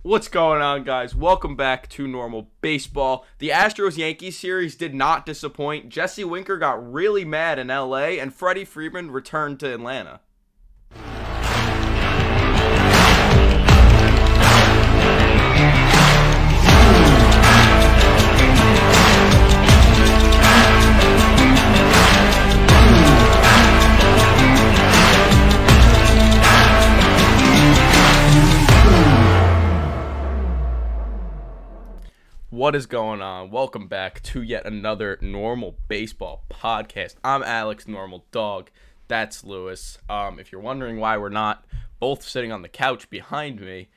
What's going on, guys? Welcome back to Normal Baseball. The Astros-Yankees series did not disappoint. Jesse Winker got really mad in LA, and Freddie Freeman returned to Atlanta. What is going on? Welcome back to yet another Normal Baseball podcast. I'm Alex, Normal Dog. That's Lewis. If you're wondering why we're not both sitting on the couch behind me,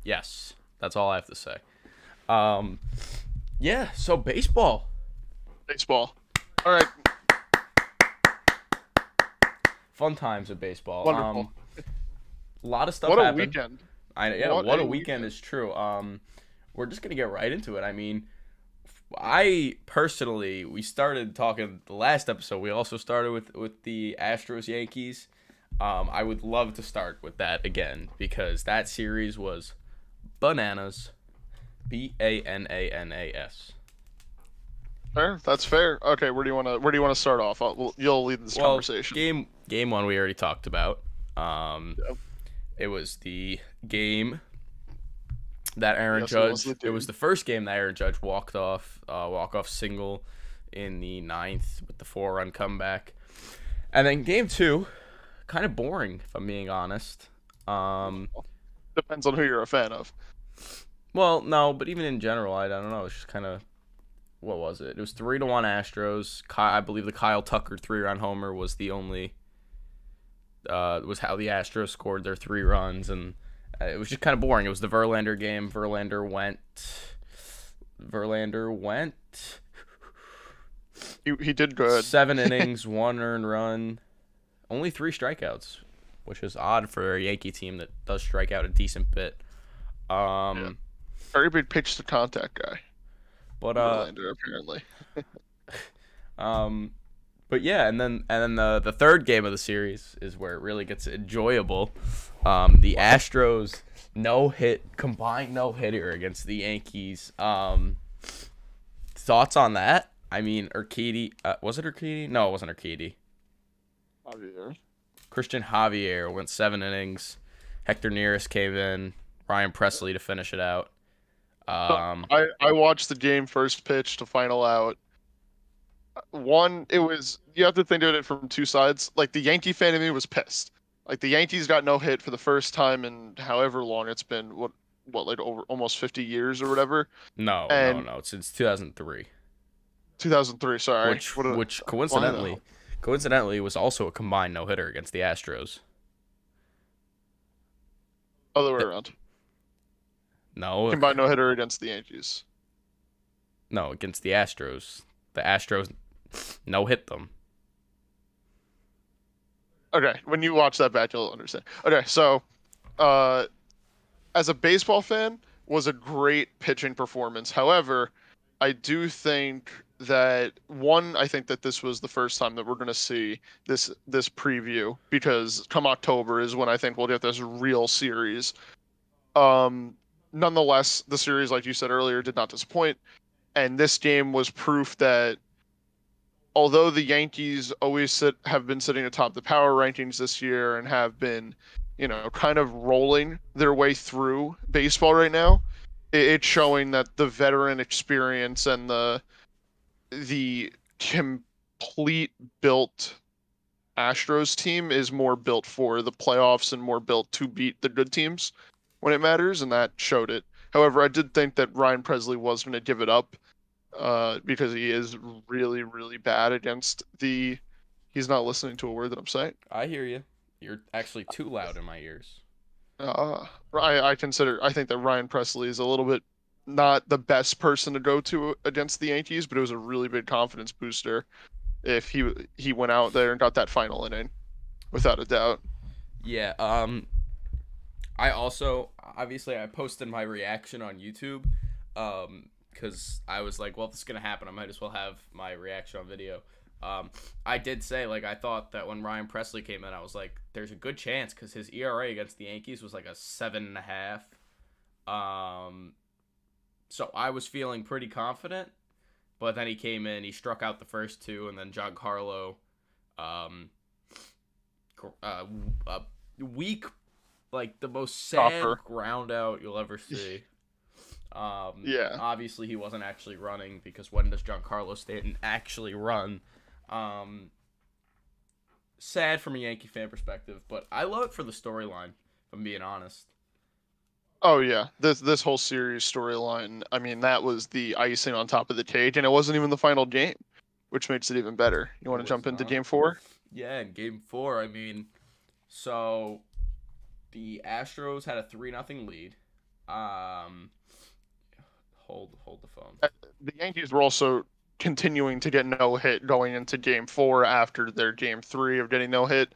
yes, that's all I have to say. So baseball. Baseball. All right. Fun times of baseball. Wonderful. A lot of stuff What a happened. weekend. What a weekend is true. We're just gonna get right into it. I mean, we started talking the last episode. We also started with the Astros Yankees. I would love to start with that again because that series was bananas. Bananas. Fair. That's fair. Okay, where do you want to start off? You'll lead this conversation. Game one we already talked about. Yep. It was the game that Aaron Judge. It was the first game that Aaron Judge walked off single in the ninth with the 4-run comeback, and then game two, kind of boring if I'm being honest. Depends on who you're a fan of. Well, no, but even in general, I don't know. It's just kind of, what was it? It was 3-1 Astros. I believe the Kyle Tucker 3-run homer was the only. Was how the Astros scored their 3 runs, and it was just kind of boring. It was the Verlander game. Verlander went. He did good. 7 innings, 1 earned run, only 3 strikeouts, which is odd for a Yankee team that does strike out a decent bit. Very big pitch to contact guy. But Verlander apparently. But yeah, and then the third game of the series is where it really gets enjoyable. The Astros combined no-hitter against the Yankees. Thoughts on that? I mean, Urquidy, was it Urquidy? No, it wasn't Urquidy. Javier. Christian Javier went 7 innings. Hector Neris came in. Ryan Presley to finish it out. I watched the game first pitch to final out. One, you have to think of it from two sides. Like, the Yankee fan in me was pissed. Like, the Yankees got no hit for the first time in however long it's been. What like over almost 50 years or whatever. No, it's since 2003. 2003, sorry. Which coincidentally was also a combined no hitter against the Astros. Other way around. No. Combined no hitter against the Yankees. No, against the Astros. The Astros no-hit them. Okay, when you watch that back, you'll understand. Okay, so, as a baseball fan, was a great pitching performance. However, I do think that, I think that this was the first time that we're going to see this preview, because come October is when I think we'll get this real series. Nonetheless, the series, like you said earlier, did not disappoint. And this game was proof that although the Yankees have been sitting atop the power rankings this year and have been, kind of rolling their way through baseball right now, it's showing that the veteran experience and the complete built Astros team is more built for the playoffs and more built to beat the good teams when it matters, and that showed it. However, I did think that Ryan Presley was going to give it up because he is really, really bad against the... He's not listening to a word that I'm saying. I hear you. You're actually too loud in my ears. I think that Ryan Presley is a little bit not the best person to go to against the Yankees, but it was a really big confidence booster if he went out there and got that final inning, without a doubt. Yeah, I also, obviously, I posted my reaction on YouTube, because I was like, well, if this is going to happen, I might as well have my reaction on video. I did say, like, I thought that when Ryan Presley came in, I was like, there's a good chance because his ERA against the Yankees was like a 7.5. So I was feeling pretty confident, but then he came in, he struck out the first two, and then Giancarlo, um, weak, like the most sad Chopper. ground out you'll ever see. Yeah. Obviously he wasn't actually running because when does Giancarlo Stanton actually run? Sad from a Yankee fan perspective, but I love it for the storyline, if I'm being honest. Oh yeah, this whole series storyline. I mean, that was the icing on top of the cake, and it wasn't even the final game, which makes it even better. You It want to was jump into not. Game 4? Yeah, in game four, I mean, so the Astros had a 3-0 lead. Um, hold the phone. The Yankees were also continuing to get no hit going into Game 4 after their Game 3 of getting no hit.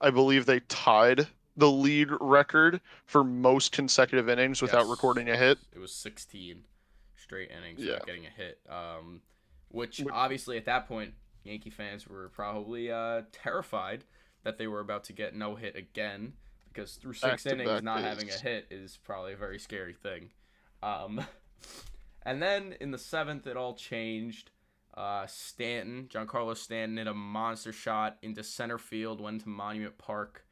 I believe they tied the lead record for most consecutive innings without Yes, recording a hit. it was 16 straight innings Yeah. without getting a hit. Which obviously at that point, Yankee fans were probably terrified that they were about to get no hit again because through six innings Back-to-back not having a days. hit is probably a very scary thing. Um, and then in the seventh, it all changed. Giancarlo Stanton hit a monster shot into center field, went to Monument Park.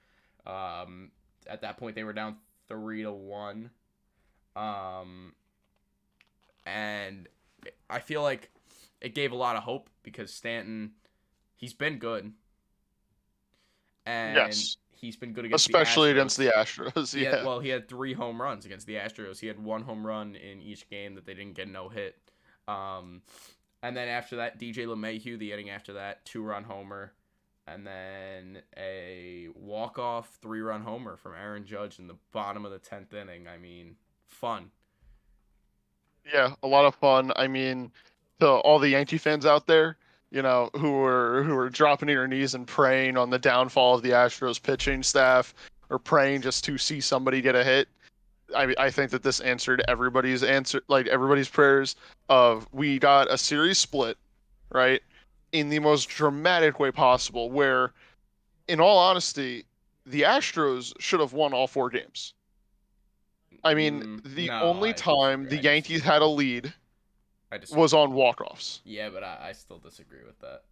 At that point, they were down 3-1. And I feel like it gave a lot of hope because Stanton, he's been good, and Yes, he's been good against the especially against the Astros. Astros. Had Yeah. well, he had 3 home runs against the Astros. He had 1 home run in each game that they didn't get no hit. Um, and then after that, DJ LeMahieu, the inning after that, 2-run homer, and then a walk-off 3-run homer from Aaron Judge in the bottom of the 10th inning. I mean, fun. Yeah, a lot of fun. I mean, to all the Yankee fans out there, who were dropping to their knees and praying on the downfall of the Astros pitching staff or praying just to see somebody get a hit. I think that this answered everybody's prayers of we got a series split, right? In the most dramatic way possible, where in all honesty, the Astros should have won all 4 games. I mean, the No, only I time disagree. the I Yankees disagree. had a lead I disagree. was on walk-offs. Yeah, but I still disagree with that.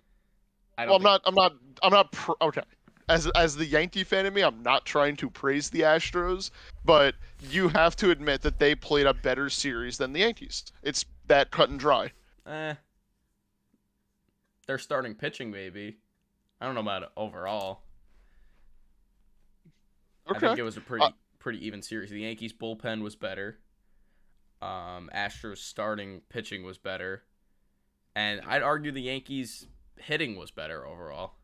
I Well, don't think. okay. As the Yankee fan in me, I'm not trying to praise the Astros, but you have to admit that they played a better series than the Yankees. It's that cut and dry. Eh, they're starting pitching maybe. I don't know about it overall. I think Okay. it was a pretty even series. The Yankees bullpen was better. Astros starting pitching was better, and I'd argue the Yankees hitting was better overall.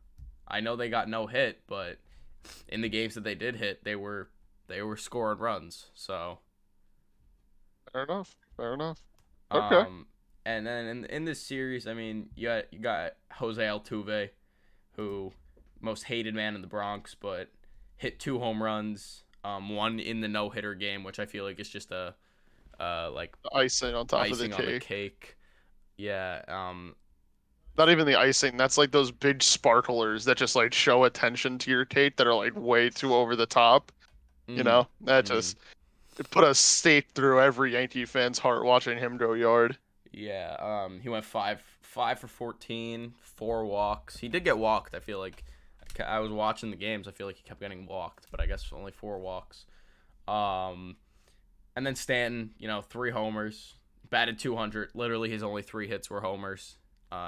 I know they got no hit, but in the games that they did hit, they were scoring runs. So, Fair enough. Fair enough. Okay. um, and then in this series, I mean, you got Jose Altuve, who most hated man in the Bronx, but hit 2 home runs. One in the no hitter game, which I feel like is just a like Icing on top of the icing on the cake. cake. Yeah. Not even the icing. That's like those big sparklers that just like show attention to your cake that are like way too over the top. Mhm, That mhm. just it put a stake through every Yankee fan's heart watching him go yard. Yeah. He went five for 14, 4 walks. He did get walked. I feel like I was watching the games. I feel like he kept getting walked, but I guess only 4 walks. Um, and then Stanton, 3 homers, batted 200. Literally, his only 3 hits were homers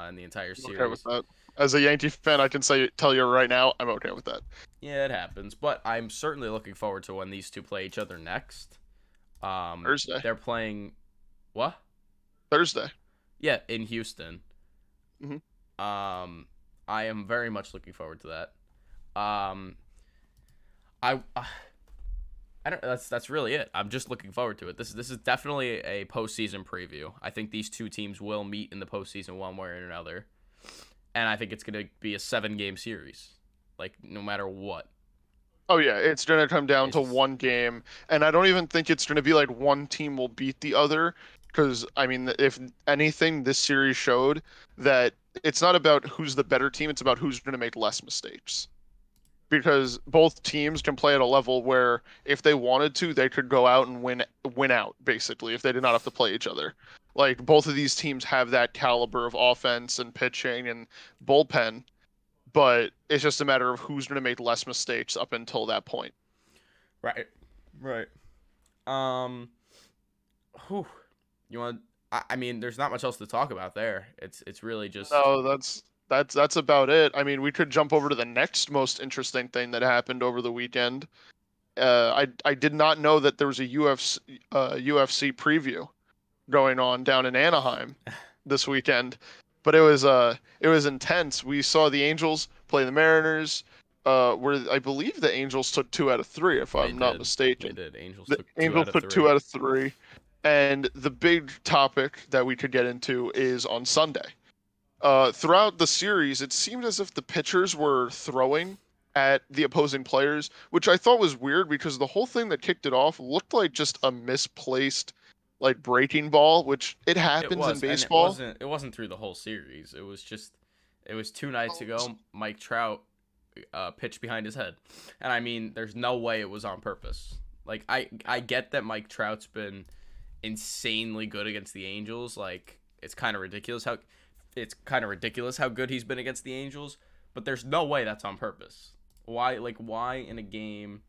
in the entire I'm okay with series. that. As a Yankee fan, I can tell you right now, I'm okay with that. Yeah, it happens, but I'm certainly looking forward to when these two play each other next. Thursday. They're playing what? Thursday. Yeah, in Houston. Mhm. I am very much looking forward to that. I don't. That's really it. I'm just looking forward to it. This is definitely a postseason preview. I think these two teams will meet in the postseason one way or another, and I think it's gonna be a 7-game series, like no matter what. Oh yeah, it's gonna come down It's to just one game, and I don't even think it's gonna be like one team will beat the other, Because I mean, if anything, this series showed that it's not about who's the better team; it's about who's going to make less mistakes. Because both teams can play at a level where if they wanted to, they could go out and win out basically if they did not have to play each other. Like both of these teams have that caliber of offense and pitching and bullpen, but it's just a matter of who's going to make less mistakes up until that point. Right. Right. Um. Whew. You want? I mean, there's not much else to talk about there. It's really just. No, that's about it. I mean, we could jump over to the next most interesting thing that happened over the weekend. I did not know that there was a UFC preview going on down in Anaheim this weekend, but it was intense. We saw the Angels play the Mariners. Where I believe the Angels took 2 out of 3, if I'm not mistaken. They did. Angels The took Angels took 2 out of 3. And the big topic that we could get into is on Sunday. Throughout the series, it seemed as if the pitchers were throwing at the opposing players, which I thought was weird because the whole thing that kicked it off looked like just a misplaced, like breaking ball, which it happens in baseball. And it wasn't through the whole series. It was 2 nights ago. Mike Trout pitched behind his head, and I mean, there's no way it was on purpose. Like I get that Mike Trout's been insanely good against the Angels. Like it's kind of ridiculous how good he's been against the Angels, but there's no way that's on purpose. Why in a game?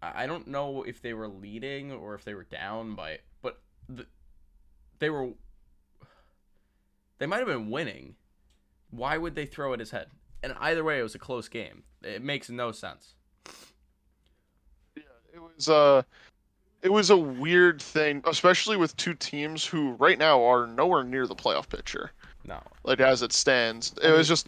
I don't know if they were leading or if they were down but they might have been winning. Why would they throw at his head? And either way, it was a close game. It makes no sense. Yeah, it was a weird thing, especially with two teams who right now are nowhere near the playoff picture. No. Like as it stands. It was just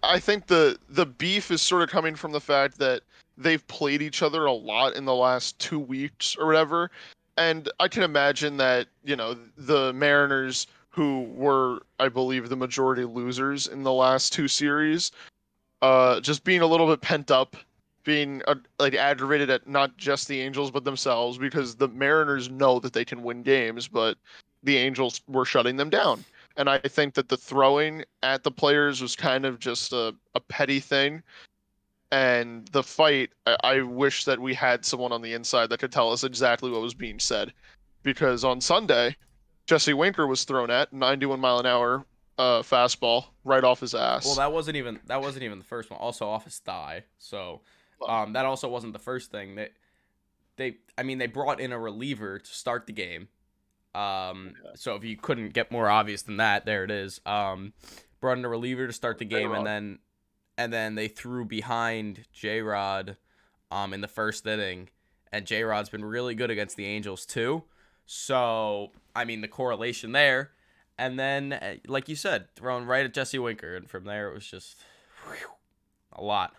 I think the beef is sort of coming from the fact that they've played each other a lot in the last 2 weeks or whatever. And I can imagine that, the Mariners, who were, I believe, the majority losers in the last 2 series, just being a little bit pent up, being like aggravated at not just the Angels but themselves, because the Mariners know that they can win games, but the Angels were shutting them down. And I think that the throwing at the players was kind of just a petty thing. And the fight, I wish that we had someone on the inside that could tell us exactly what was being said. Because on Sunday, Jesse Winker was thrown at 91-mile-an-hour fastball right off his ass. Well, that wasn't even the first one. Also off his thigh. So that also wasn't the first thing. They brought in a reliever to start the game. So if you couldn't get more obvious than that, there it is. Brought in a reliever to start the game, and then they threw behind J-Rod in the first inning, and J-Rod's been really good against the Angels too. So I mean, the correlation there, and then like you said, thrown right at Jesse Winker, and from there it was just a lot.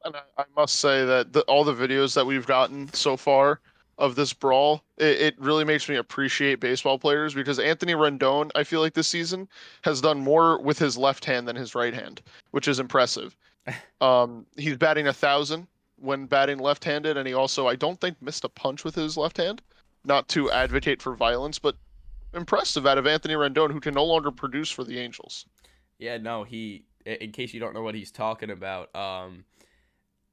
And I must say that all the videos that we've gotten so far of this brawl, it really makes me appreciate baseball players, because Anthony Rendon, I feel like this season, has done more with his left hand than his right hand, which is impressive. He's batting 1,000 when batting left-handed, and he also, I don't think, missed a punch with his left hand. Not to advocate for violence, but impressive out of Anthony Rendon, who can no longer produce for the Angels. Yeah, no, in case you don't know what he's talking about,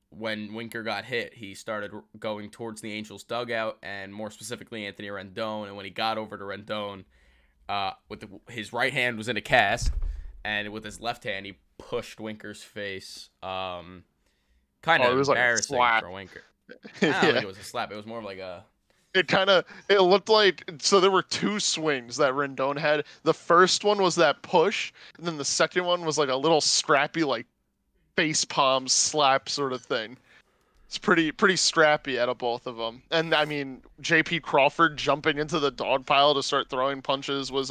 when Winker got hit, he started going towards the Angels dugout, and more specifically Anthony Rendon. And when he got over to Rendon, his right hand was in a cast, and with his left hand he pushed Winker's face. Kind of embarrassing for Winker. I don't think it was a slap. It was more of like a. It looked like, so there were 2 swings that Rendon had. The first one was that push, and then the second one was like a little scrappy, like face palm slap sort of thing. It's pretty scrappy out of both of them. And I mean, JP Crawford jumping into the dog pile to start throwing punches was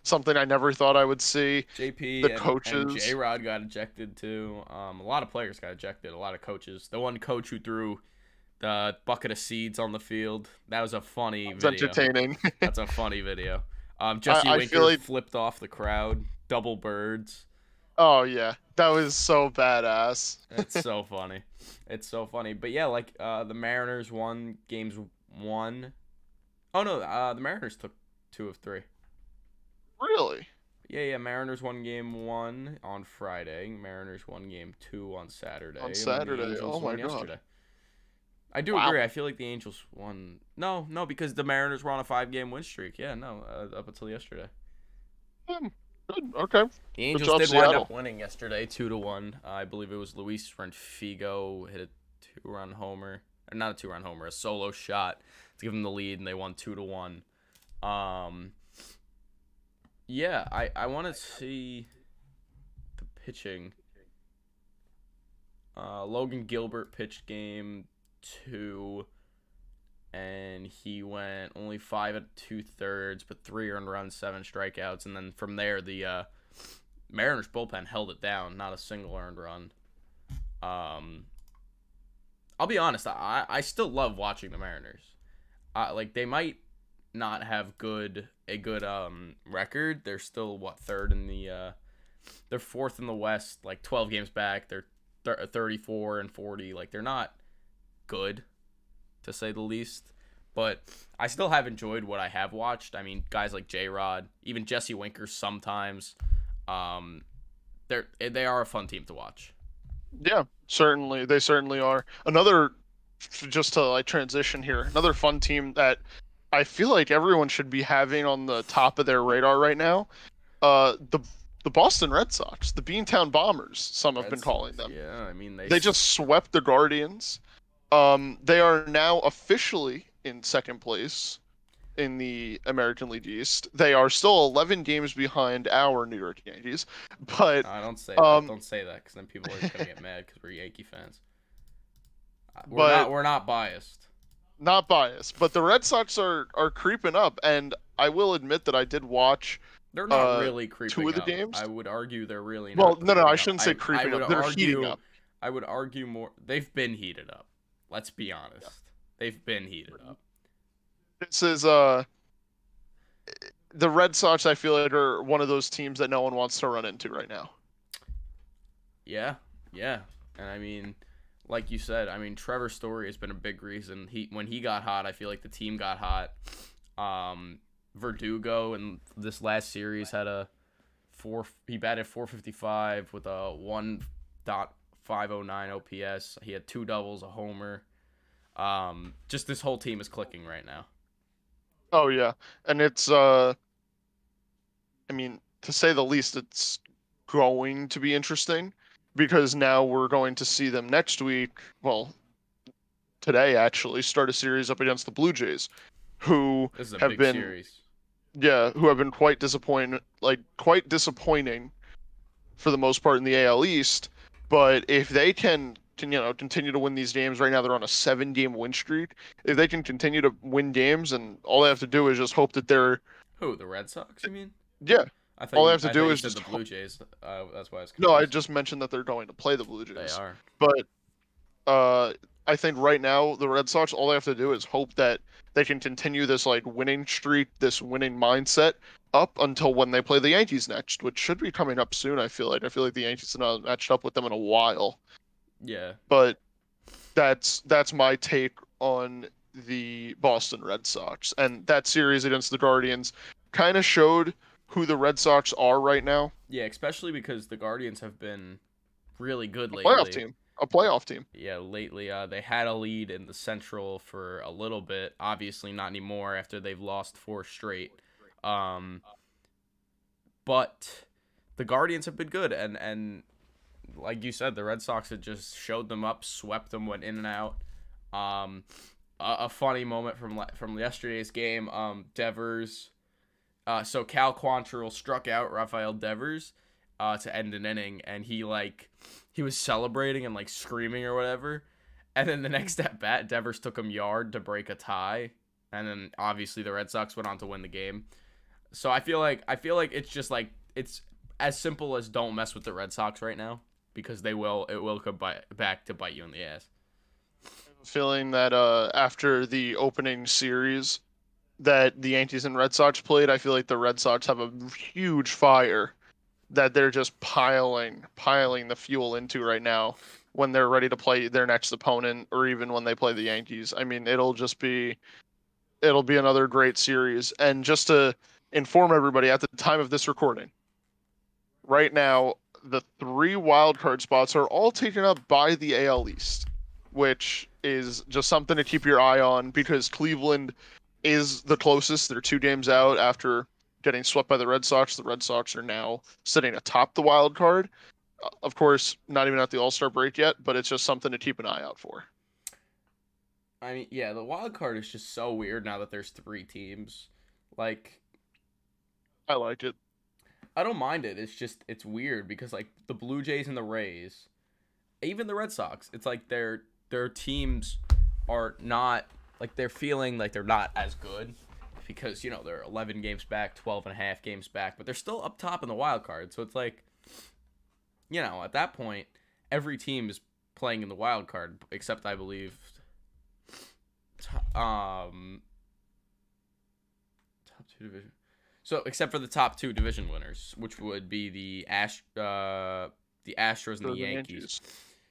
something I never thought I would see. JP and J-Rod got ejected too. A lot of players got ejected. A lot of coaches. The one coach who threw the bucket of seeds on the field, that was a funny video. Entertaining. That's a funny video. Jesse Winker flipped off the crowd, double birds. Oh yeah, that was so badass. It's so funny. It's so funny. But yeah, the Mariners won games 1. Oh no, the Mariners took 2 of 3. Really? Yeah. Mariners won game 1 on Friday. Mariners won game 2 on Saturday. On And then the Saturday? Angels Oh my won God. yesterday. I do Wow. agree. I feel like the Angels won. No, because the Mariners were on a 5-game win streak. Yeah, no, up until yesterday. Good. Okay. The Good Angels job, did wind Seattle. up winning yesterday, 2-1. I believe it was Luis Renfigo hit a 2-run homer, or not a 2-run homer, a solo shot to give them the lead, and they won 2-1. Yeah, I want to see the pitching. Logan Gilbert pitched game 2, and he went only 5 and 2/3, but 3 earned runs, 7 strikeouts, and then from there the Mariners bullpen held it down, not a single earned run. I'll be honest, I still love watching the Mariners. Like they might not have a good record. They're still third in the they're fourth in the West, like 12 games back. They're 34 and 40. Like they're not good, to say the least. But I still have enjoyed what I have watched. I mean, guys like J-Rod, even Jesse Winker sometimes. They are a fun team to watch. Yeah, certainly. They certainly are. Another, just to like transition here, another fun team that I feel like everyone should be having on the top of their radar right now. The Boston Red Sox, the Beantown Bombers, some have been calling them. Yeah, I mean They just swept the Guardians. They are now officially in second place in the American League East. They are still 11 games behind our New York Yankees, but don't say that. Don't say that, because then people are gonna get mad because we're Yankee fans. We're not biased. Not biased, but the Red Sox are creeping up, and I will admit that I did watch. They're not really creeping 2 of the up. games. I would argue they're really Well, not. no, I shouldn't say creeping up. They're heating up. I would argue more. They've been heated up. Let's be honest. Yeah. They've been heated up. This is the Red Sox. I feel like are one of those teams that no one wants to run into right now. Yeah, and I mean, like you said, I mean Trevor Story has been a big reason. When he got hot, I feel like the team got hot. Verdugo in this last series had he batted .455 with a 1.509 OPS. He had 2 doubles, a homer. Just this whole team is clicking right now. Oh yeah, and it's I mean, to say the least, it's going to be interesting because now we're going to see them next week. Well, today actually start a series up against the Blue Jays, who This is a have big been series. who have been quite disappointing for the most part in the AL East. But if they can continue to win these games, right now they're on a 7-game win streak. If they can continue to win games, and all they have to do is just hope that they're Who, the Red Sox, you mean? yeah. All they have to I do thought you is said just the Blue Jays. That's why I was No, I confused. just mentioned that they're going to play the Blue They Jays. are. But I think right now the Red Sox, all they have to do is hope that they can continue this like winning streak, this winning mindset up until when they play the Yankees next, which should be coming up soon. I feel like the Yankees have not matched up with them in a while. Yeah. But that's my take on the Boston Red Sox, and that series against the Guardians kind of showed who the Red Sox are right now. Yeah, especially because the Guardians have been really good lately. A playoff team. Yeah, lately they had a lead in the Central for a little bit. Obviously not anymore after they've lost 4 straight. But the Guardians have been good, and like you said, the Red Sox had just showed them up, swept them, went in and out. A funny moment from yesterday's game, Devers. So Cal Quantrill struck out Rafael Devers to end an inning, and he was celebrating and screaming or whatever. And then the next at bat, Devers took him yard to break a tie, and then obviously the Red Sox went on to win the game. So I feel like it's just it's as simple as don't mess with the Red Sox right now, because it will come back to bite you in the ass. Feeling that after the opening series that the Yankees and Red Sox played, I feel like the Red Sox have a huge fire that they're just piling the fuel into right now when they're ready to play their next opponent, or even when they play the Yankees. I mean, it'll just be it'll be another great series. And just to inform everybody, at the time of this recording, right now, the 3 wildcard spots are all taken up by the AL East, which is just something to keep your eye on because Cleveland is the closest. They're 2 games out after getting swept by the Red Sox. The Red Sox are now sitting atop the wild card. Of course, not even at the All-Star break yet, but it's just something to keep an eye out for. I mean, yeah, the wild card is just so weird now that there's 3 teams. Like, I like it. I don't mind it. It's just it's weird because like the Blue Jays and the Rays, even the Red Sox, it's like their teams are not like they're feeling like they're not as good because you know they're 11 games back, 12 and a half games back, but they're still up top in the wild card. So it's like, you know, at that point, every team is playing in the wild card except I believe top 2 division. So except for the top 2 division winners, which would be the Astros and the Yankees.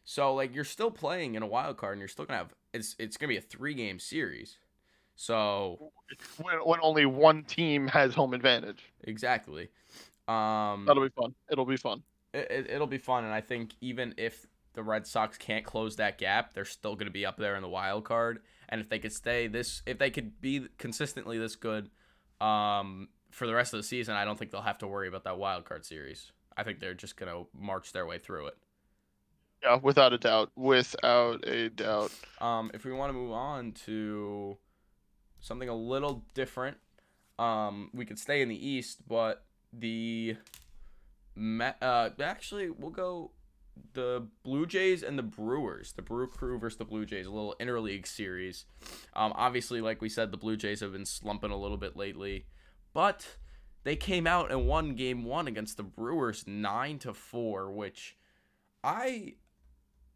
So like you're still playing in a wild card, and you're still gonna have it's gonna be a 3-game series. So when only one team has home advantage. Exactly. That'll be fun. It'll be fun. It'll be fun, and I think even if the Red Sox can't close that gap, they're still gonna be up there in the wild card. And if they could if they could be consistently this good, for the rest of the season, I don't think they'll have to worry about that wild card series. I think they're just gonna march their way through it. Yeah, without a doubt. Without a doubt. If we want to move on to something a little different, we could stay in the East, but actually we'll go the Blue Jays and the Brewers. The Brew Crew versus the Blue Jays, a little interleague series. Obviously, like we said, the Blue Jays have been slumping a little bit lately, but they came out and won Game 1 against the Brewers 9-4, which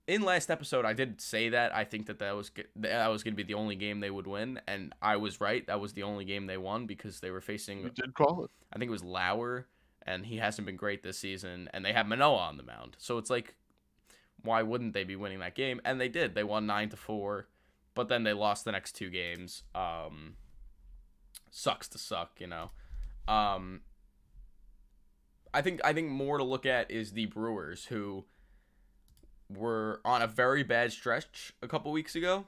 in last episode, I did say that I think that was going to be the only game they would win, and I was right. That was the only game they won because they were facing. You did call it. I think it was Lauer, and he hasn't been great this season, and they have Manoah on the mound. So it's like, why wouldn't they be winning that game? And they did. They won 9-4, but then they lost the next 2 games. Sucks to suck, you know. I think more to look at is the Brewers, who were on a very bad stretch a couple weeks ago,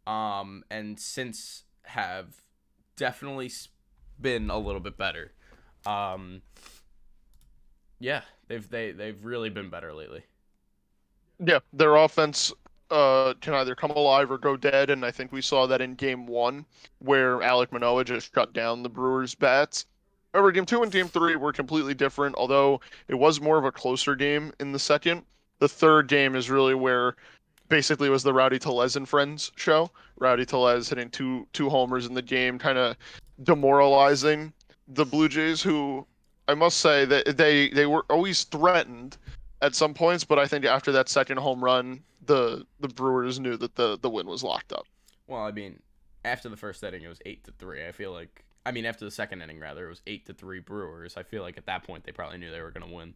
and since have definitely been a little bit better. Yeah, they've really been better lately. Yeah, their offense can either come alive or go dead, and I think we saw that in Game 1, where Alek Manoah just shut down the Brewers' bats. However, Game 2 and Game 3 were completely different, although it was more of a closer game in the second. The third game is really where basically it was the Rowdy Tellez and Friends show. Rowdy Tellez hitting two homers in the game, kind of demoralizing the Blue Jays, who I must say that they were always threatened at some points, but I think after that second home run, the Brewers knew that the win was locked up. Well, I mean, after the first inning, it was 8-3. After the second inning, rather, it was 8-3 Brewers. I feel like at that point they probably knew they were going to win.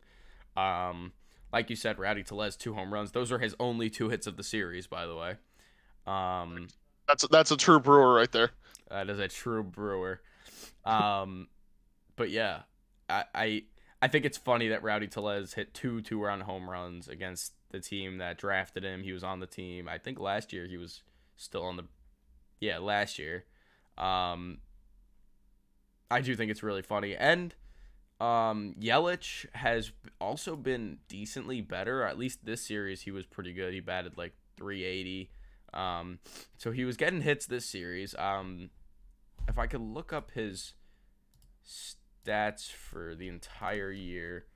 Like you said, Rowdy Tellez, 2 home runs. Those are his only 2 hits of the series, by the way. That's a true Brewer right there. That is a true Brewer. But yeah, I think it's funny that Rowdy Tellez hit 2 2-run home runs against the team that drafted him. He was on the team. I think last year he was still on the. Yeah, last year. I do think it's really funny. And Yelich has also been decently better. At least this series he was pretty good. He batted like 380. So he was getting hits this series. If I could look up his stats for the entire year,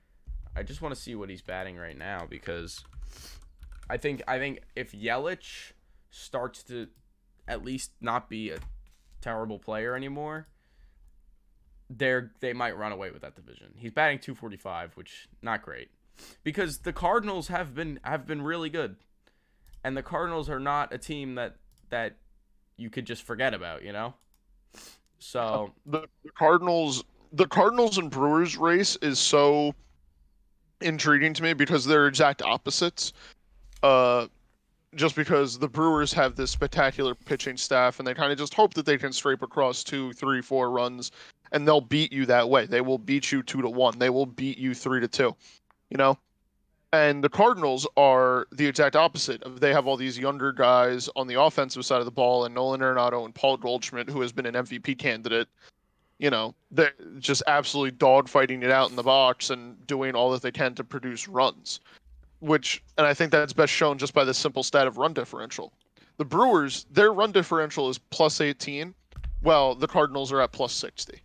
I just want to see what he's batting right now, because I think if Yelich starts to at least not be a terrible player anymore, they might run away with that division. He's batting 245, which not great, because the Cardinals have been really good, and the Cardinals are not a team that you could just forget about, you know. So the Cardinals and Brewers race is so intriguing to me because they're exact opposites. just because the Brewers have this spectacular pitching staff, and they kind of just hope that they can scrape across 2, 3, 4 runs, and they'll beat you that way. They will beat you 2-1. They will beat you 3-2. You know, and the Cardinals are the exact opposite. They have all these younger guys on the offensive side of the ball, and Nolan Arenado and Paul Goldschmidt, who has been an MVP candidate. They're just absolutely dogfighting it out in the box and doing all that they can to produce runs. And I think that's best shown just by the simple stat of run differential. The Brewers, their run differential is plus 18, while the Cardinals are at plus 60.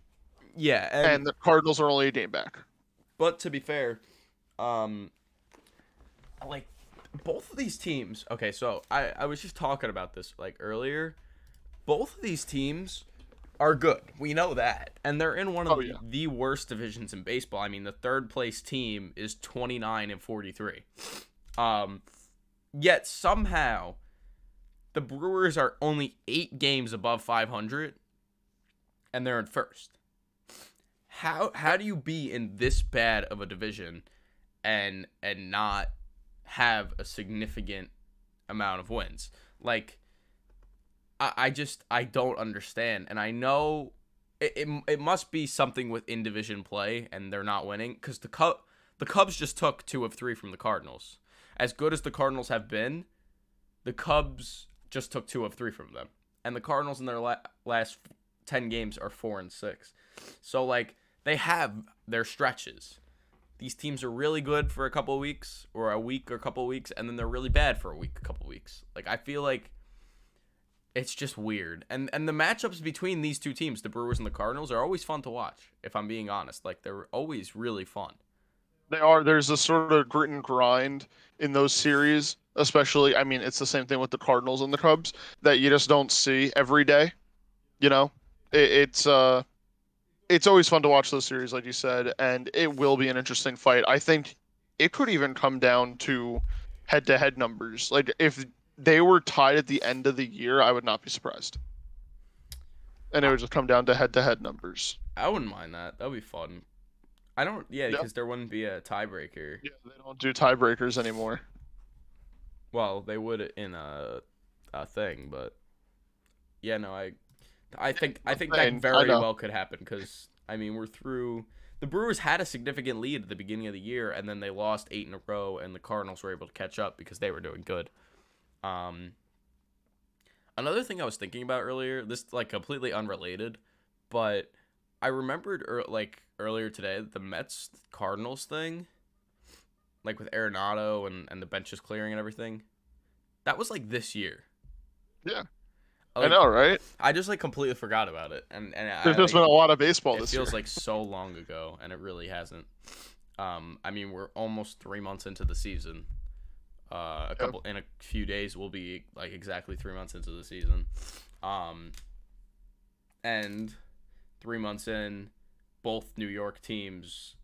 Yeah, and the Cardinals are only a game back. But to be fair, like both of these teams. Okay, so I was just talking about this like earlier. Both of these teams are good. We know that, and they're in one of the worst divisions in baseball. I mean, the third place team is 29-43. Yet somehow the Brewers are only 8 games above 500, and they're in first. How do you be in this bad of a division and not have a significant amount of wins? Like, I don't understand. And I know it must be something with in-division play, and they're not winning, because the Cubs just took 2 of 3 from the Cardinals. As good as the Cardinals have been, the Cubs just took 2 of 3 from them. And the Cardinals in their last 10 games are 4-6. So, like, they have their stretches. These teams are really good for a couple of weeks, or a week or a couple of weeks, and then they're really bad for a week, a couple of weeks. Like, I feel like it's just weird. And the matchups between these two teams, the Brewers and the Cardinals, are always fun to watch, if I'm being honest. Like, they're always really fun. They are. There's a sort of grit and grind in those series, especially. I mean, it's the same thing with the Cardinals and the Cubs that you just don't see every day. It's always fun to watch those series, like you said, and it will be an interesting fight. I think it could even come down to head-to-head numbers. Like, if they were tied at the end of the year, I would not be surprised. And it would just come down to head-to-head numbers. I wouldn't mind that. That would be fun. Because there wouldn't be a tiebreaker. Yeah, they don't do tiebreakers anymore. Well, they would in a thing, but yeah, no, I think that very well could happen, because I mean, we're through. The Brewers had a significant lead at the beginning of the year, and then they lost 8 in a row, and the Cardinals were able to catch up because they were doing good. Another thing I was thinking about earlier, this like completely unrelated, but I remembered earlier today the Mets Cardinals thing, like with Arenado and the benches clearing and everything. That was like this year. Yeah. Like, I know, right? I just like completely forgot about it, and there's just been a lot of baseball this year. It feels like so long ago, and it really hasn't. I mean, we're almost 3 months into the season. In a few days, we'll be like exactly 3 months into the season. And 3 months in, both New York teams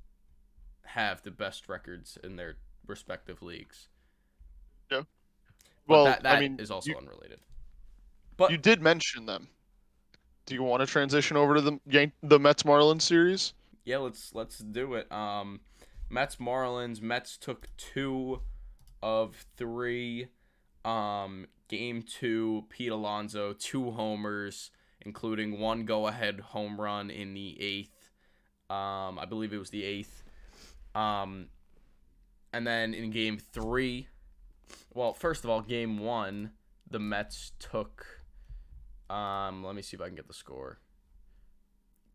have the best records in their respective leagues. Yeah. Well, that is also unrelated. But you did mention them. Do you want to transition over to the Mets Marlins series? Yeah, let's do it. Mets Marlins. Mets took 2 of 3. Game 2, Pete Alonso, 2 homers, including 1 go-ahead home run in the 8th. I believe it was the 8th. And then in Game 3, well, first of all, Game 1, the Mets took. Let me see if I can get the score.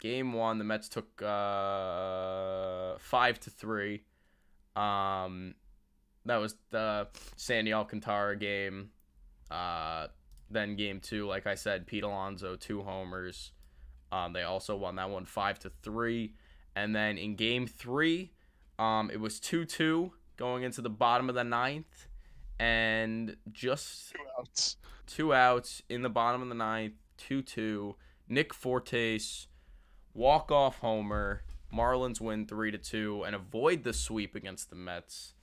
Game 1, the Mets took 5-3. That was the Sandy Alcantara game. Then Game 2, like I said, Pete Alonso, 2 homers. They also won that one 5-3. And then in Game 3, it was 2-2 going into the bottom of the 9th. And just 2 outs in the bottom of the 9th, 2-2. Nick Fortes, walk-off homer. Marlins win 3-2 and avoid the sweep against the Mets.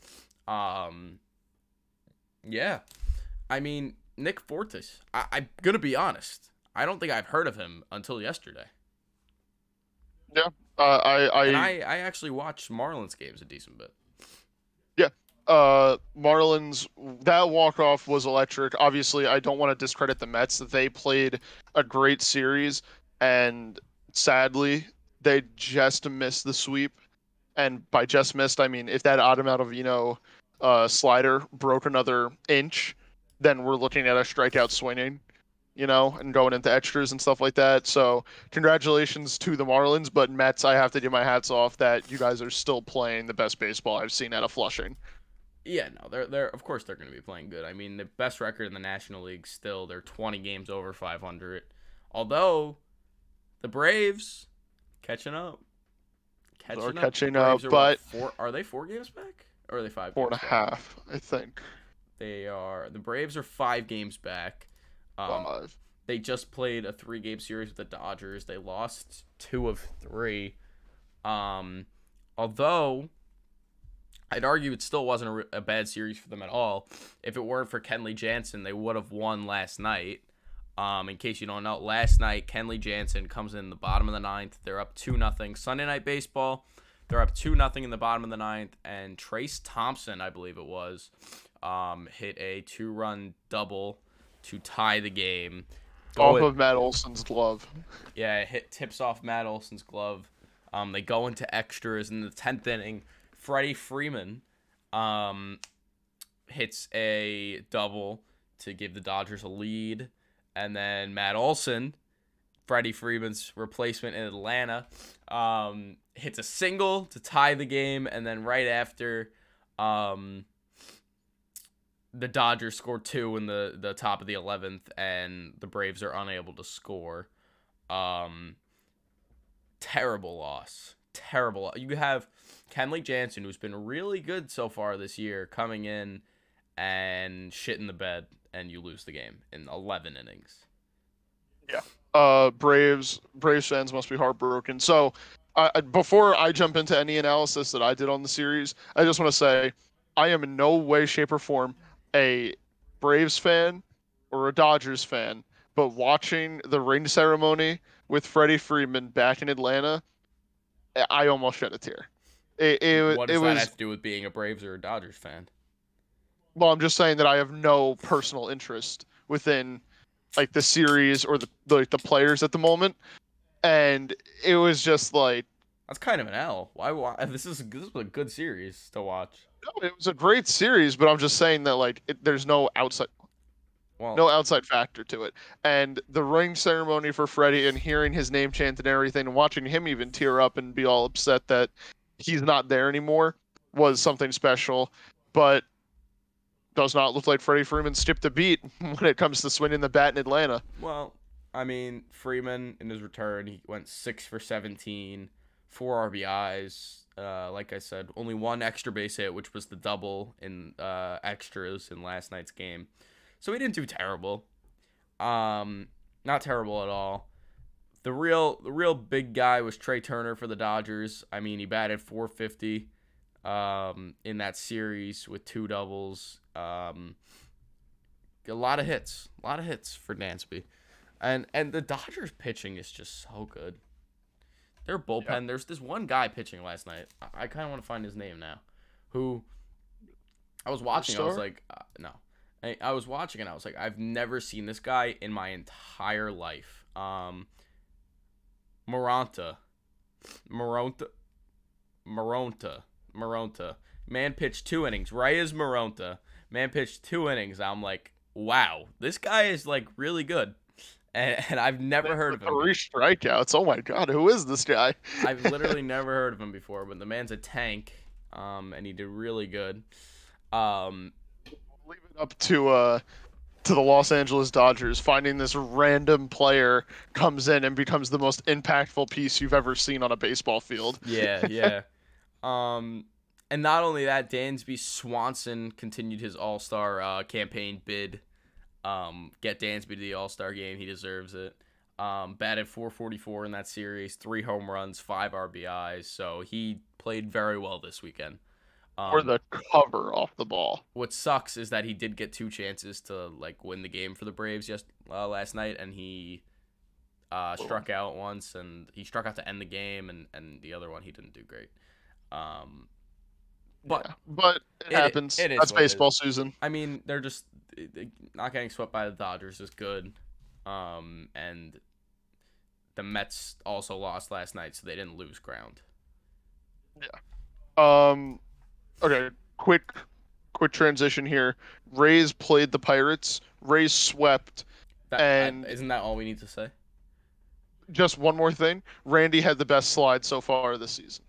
Yeah. I mean, Nick Fortes, I'm going to be honest. I don't think I've heard of him until yesterday. Yeah. I actually watched Marlins games a decent bit. Yeah. Marlins, that walk-off was electric. Obviously, I don't want to discredit the Mets. They played a great series, and sadly, they just missed the sweep. And by just missed, I mean if that Adam slider broke another inch, then we're looking at a strikeout swinging, and going into extras and stuff like that. So congratulations to the Marlins, but Mets, I have to give my hats off that you guys are still playing the best baseball I've seen out of Flushing. Yeah, no, they're of course they're going to be playing good. I mean, the best record in the National League still, they're 20 games over 500. Although the Braves catching up. Are Catching up. The catching up, Braves are what, but four? Are they 4 games back? Or are they 5 games four and a back? half, I think. They are. The Braves are 5 games back. Um, Five. they just played a 3-game series with the Dodgers. They lost 2 of 3. Um, although I'd argue it still wasn't a bad series for them at all. If it weren't for Kenley Jansen, they would have won last night. In case you don't know, last night Kenley Jansen comes in the bottom of the ninth. They're up 2-0. Sunday Night Baseball, they're up 2-0 in the bottom of the ninth, and Trace Thompson, I believe it was, hit a 2-run double to tie the game. Off of Matt Olson's glove. Yeah, it tips off Matt Olson's glove. They go into extras in the 10th inning. Freddie Freeman hits a double to give the Dodgers a lead. And then Matt Olson, Freddie Freeman's replacement in Atlanta, hits a single to tie the game. And then right after, the Dodgers score 2 in the top of the 11th, and the Braves are unable to score. Terrible loss. Terrible. You have Kenley Jansen, who's been really good so far this year, coming in and shit in the bed, and you lose the game in 11 innings. Yeah. Braves fans must be heartbroken. So, before I jump into any analysis that I did on the series, I just want to say I am in no way, shape, or form a Braves fan or a Dodgers fan, but watching the ring ceremony with Freddie Freeman back in Atlanta, I almost shed a tear. What It does that have was, to do with being a Braves or a Dodgers fan? well, I'm just saying that I have no personal interest within like the series or the players at the moment, and it was just like, That's kind of an L. Why? This was a good series to watch. no, it was a great series, but I'm just saying that like there's Well, no outside factor to it. And the ring ceremony for Freddie and hearing his name chanted and everything, and watching him even tear up and be all upset that he's not there anymore was something special. But does not look like Freddie Freeman skipped a beat when it comes to swinging the bat in Atlanta. well, I mean, Freeman in his return, he went 6 for 17, 4 RBIs. Like I said, only 1 extra base hit, which was the double in extras in last night's game. So he didn't do terrible. Not terrible at all. The real big guy was Trey Turner for the Dodgers. I mean, he batted 450 in that series with 2 doubles. A lot of hits for Dansby. And the Dodgers pitching is just so good. Their bullpen, Yeah. there's this one guy pitching last night. I kind of want to find his name now. Who I was watching, I was like, no. I was watching and I was like, I've never seen this guy in my entire life. Moronta. Man pitched 2 innings. Reyes Moronta. Man pitched 2 innings. I'm like, wow, this guy is like really good. And I've never heard of him. 3 strikeouts. Oh my God, who is this guy? I've literally never heard of him before, but the man's a tank. And he did really good. Leave it up to the Los Angeles Dodgers. Finding this random player comes in and becomes the most impactful piece you've ever seen on a baseball field. Yeah. And not only that, Dansby Swanson continued his All-Star campaign bid. Get Dansby to the All-Star game. He deserves it. Batted 444 in that series, 3 home runs, 5 RBIs. So he played very well this weekend. Or the cover off the ball. What sucks is that he did get 2 chances to like win the game for the Braves last night, and he struck out once, and he struck out to end the game, and the other one he didn't do great. But Yeah, but it happens. it is That's what it is. baseball season. I mean, they're just not getting swept by the Dodgers is good. And the Mets also lost last night, so they didn't lose ground. Um, okay, quick transition here. Rays played the Pirates. Rays swept, and Isn't that all we need to say? just one more thing. Randy had the best slide so far this season.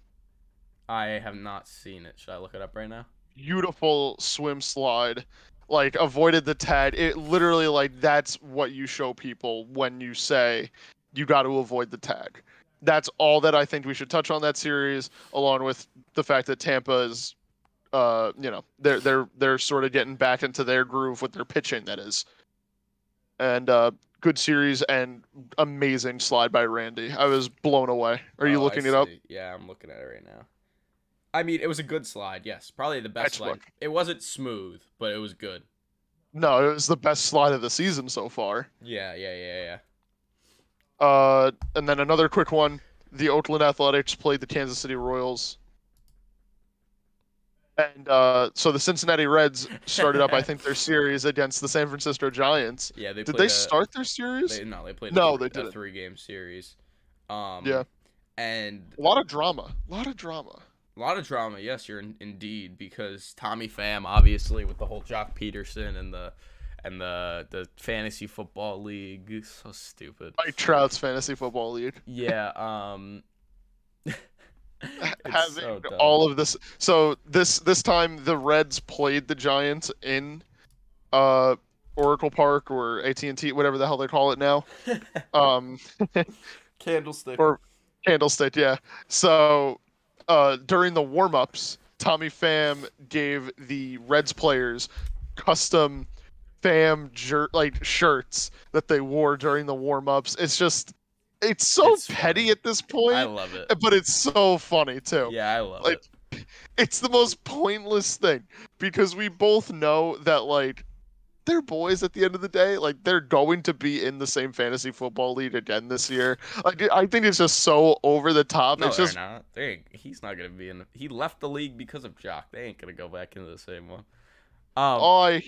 I have not seen it. Should I look it up right now? Beautiful swim slide. Like avoided the tag. It literally like that's what you show people when you say you got to avoid the tag. That's all that I think we should touch on that series, along with the fact that Tampa is, they're sort of getting back into their groove with their pitching. That is, and good series and amazing slide by Randy. I was blown away. Are you looking it up? Yeah, I'm looking at it right now. I mean, it was a good slide, yes. Probably the best slide. It wasn't smooth, but it was good. No, it was the best slide of the season so far. Yeah. And then another quick one. The Oakland Athletics played the Kansas City Royals. And so the Cincinnati Reds started up, I think, their series against the San Francisco Giants. Yeah, did they start their series? They played they didn't. A 3-game series. Yeah. And a lot of drama. A lot of drama, yes, indeed, because Tommy Pham, obviously, with the whole Jock Peterson and the fantasy football league, so stupid. Mike Trout's fantasy football league. Yeah, having so all of this. So this time the Reds played the Giants in Oracle Park or AT&T, whatever the hell they call it now. Candlestick. Or Candlestick, yeah. So during the warm-ups, Tommy Pham gave the Reds players custom Pham shirts that they wore during the warm-ups. It's so petty at this point. I love it. But it's so funny too. Yeah, I love it. It's the most pointless thing because we both know that they're boys at the end of the day. Like they're going to be in the same fantasy football league again this year. I think it's just so over the top. No, it's they're just not. He's not gonna be in. He left the league because of Jock. They ain't gonna go back into the same one. I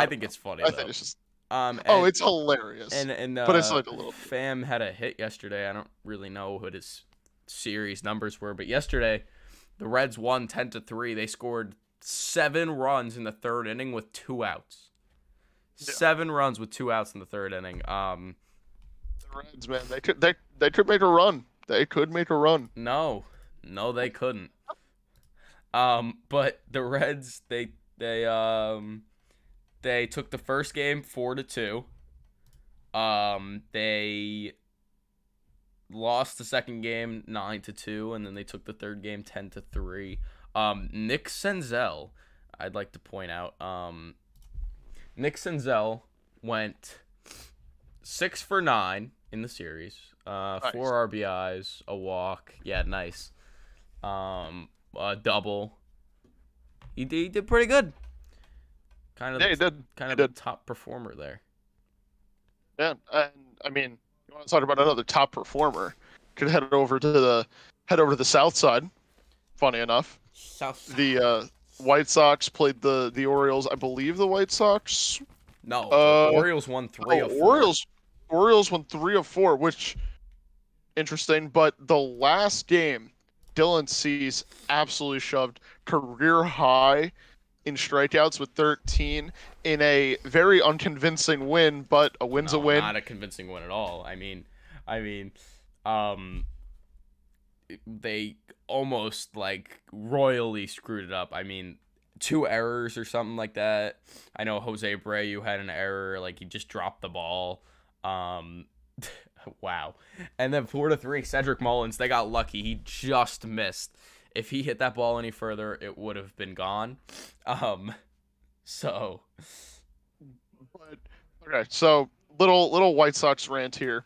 think it's funny. I think it's just. It's hilarious. But it's like a little. Pham had a hit yesterday. I don't really know what his series numbers were, but yesterday the Reds won 10-3. They scored 7 runs in the 3rd inning with 2 outs. Yeah. 7 runs with 2 outs in the 3rd inning. The Reds, man, they could make a run. They could make a run. No, they couldn't. But the Reds, they took the first game 4-2. They lost the second game 9-2, and then they took the third game 10-3. Nick Senzel, I'd like to point out, Nick Senzel went 6 for 9 in the series. Nice. 4 RBIs, a walk. Yeah, nice. A double. He did pretty good. Kind of the top performer there. Yeah, and I mean, you want to talk about another top performer? Could head over to the South Side. Funny enough, South Side. The White Sox played the Orioles. I believe the White Sox. No, the Orioles won 3 of 4. Orioles won 3 of 4, which interesting. But the last game, Dylan Cease absolutely shoved career high in strikeouts with 13 in a very unconvincing win, but a win's a win. Not a convincing win at all. I mean, they almost royally screwed it up. I mean, 2 errors or something like that. I know Jose Abreu had an error, he just dropped the ball. Wow. And then 4-3, Cedric Mullins, they got lucky. He just missed. If he hit that ball any further, it would have been gone. So. But, okay, so little White Sox rant here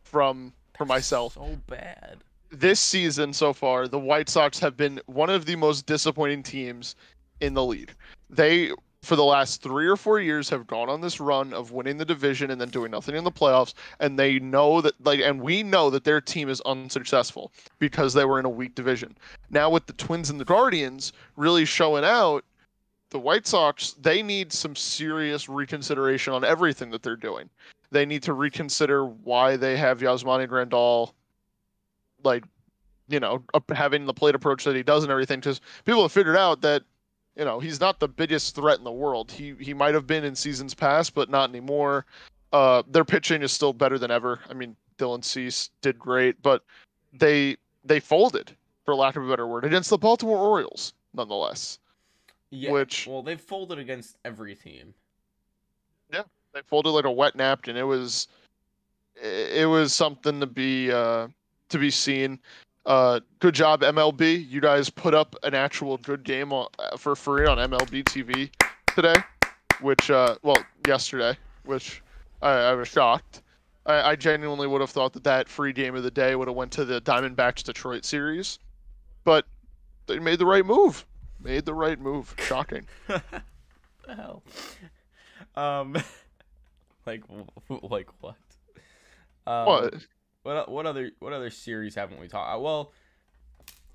from myself. So bad. This season so far, the White Sox have been one of the most disappointing teams in the league. They for the last 3 or 4 years have gone on this run of winning the division and then doing nothing in the playoffs, and they know that and we know that their team is unsuccessful because they were in a weak division. Now with the Twins and the Guardians really showing out, the White Sox, they need some serious reconsideration on everything that they're doing. They need to reconsider why they have Yasmani Grandal, like, having the plate approach that he does and everything, because people have figured out that, he's not the biggest threat in the world. He might have been in seasons past, but not anymore. Their pitching is still better than ever. I mean, Dylan Cease did great, but they folded, for lack of a better word, against the Baltimore Orioles, nonetheless. Yeah, Which, well, they've folded against every team. yeah, they folded like a wet napkin. It was something to be seen. Good job, MLB. You guys put up an actual good game for free on MLB TV today, yesterday, which I was shocked. I genuinely would have thought that free game of the day would have went to the Diamondbacks Detroit series, but they made the right move. Shocking. The hell? Like what? What? What other series haven't we talked? Well,